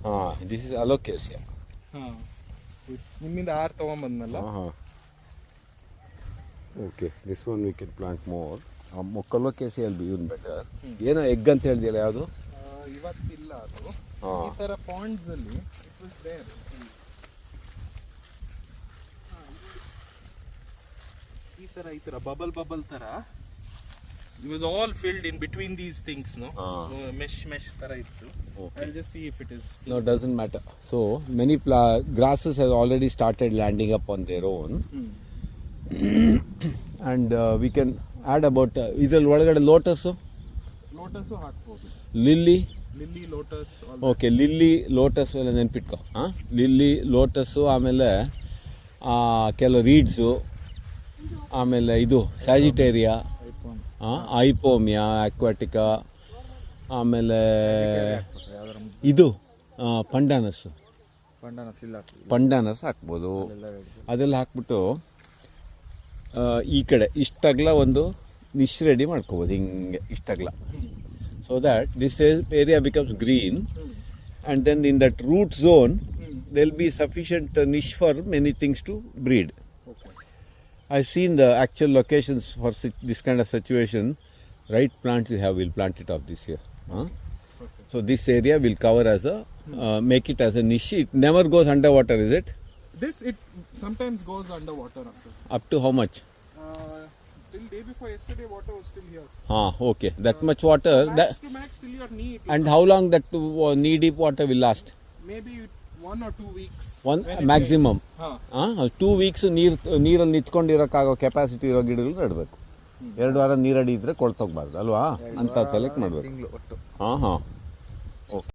ಹಾಂ, this is ಅಲೋಕೇಸಿಯಾ. ಹಾಂ, ನಿಮ್ಮಿಂದ 6 ತೊಗೊಂಬಂದ್ನಲ್ಲ. ಹಾಂ, okay, this one we can plant more. Alocasia will be even better. ಏನೋ ಎಗ್ ಅಂತ ಹೇಳಿದಿಲ್ಲ, ಯಾವುದು? ಇವತ್ತಿಲ್ಲ ಅದು. ಹಾಂ, ಈ ಥರ ಪಾಂಡ್ಸ್ ಅಲ್ಲಿ ಇಟ್ ವಾಸ್ ದೇರ್. ಈ ಥರ ಬಬಲ್ ಥರ it was all filled in between these things, no? Mesh ಥರ ಇತ್ತು. Okay. I'll just see if it is. no, doesn't matter. So many grasses have already started landing up on their own. And we can add about ಇದ್ರಲ್ಲಿ ಒಳಗಡೆ lotus ಹಾಕ್ಬೋದು. Lily lotus. Okay, lily lotus ಎಲ್ಲ ನೆನ್ಪಿಟ್ಕೊ. ಹಾಂ, lily lotus, ಆಮೇಲೆ ಕೆಲವು ರೀಡ್ಸು, ಆಮೇಲೆ ಇದು ಸ್ಯಾಜಿಟೇರಿಯಾ, Ipomoea ಅಕ್ವಾಟಿಕಾ, ಆಮೇಲೆ ಇದು ಪಂಡಾನಸ್ ಹಾಕ್ಬೋದು. ಅದೆಲ್ಲ ಹಾಕ್ಬಿಟ್ಟು ಈ ಕಡೆ ಇಷ್ಟಗ್ಲ ಒಂದು ನಿಶ್ ರೆಡಿ ಮಾಡ್ಕೋಬೋದು, ಹಿಂಗೆ ಇಷ್ಟಗ್ಲ. So that this area becomes green, and then in that root zone there will be sufficient niche for many things to breed. I've seen the actual locations for this kind of situation. Right plants we have, we'll plant it off this year. So this area will cover as a make it as a niche. It never goes underwater, is it? It sometimes goes underwater after. Up to how much? Till day before yesterday water was still here. Okay, that much water. Max to max till your knee. And how long that knee deep water will last? Maybe 1 or 2 weeks. One maximum. 2 weeks ನೀರಲ್ಲಿ ನಿಂತ್ಕೊಂಡಿರೋಕ್ಕಾಗೋ capacity ಇರೋ ಗಿಡಗಳು ನೆಡಬೇಕು. 2 ವಾರ ನೀರಡಿ ಇದ್ರೆ ಕೊಳ್ತೋಗ್ಬಾರ್ದು ಅಲ್ವಾ ಅಂತ select ಮಾಡಬೇಕು. ಹಾಂ, ಓಕೆ.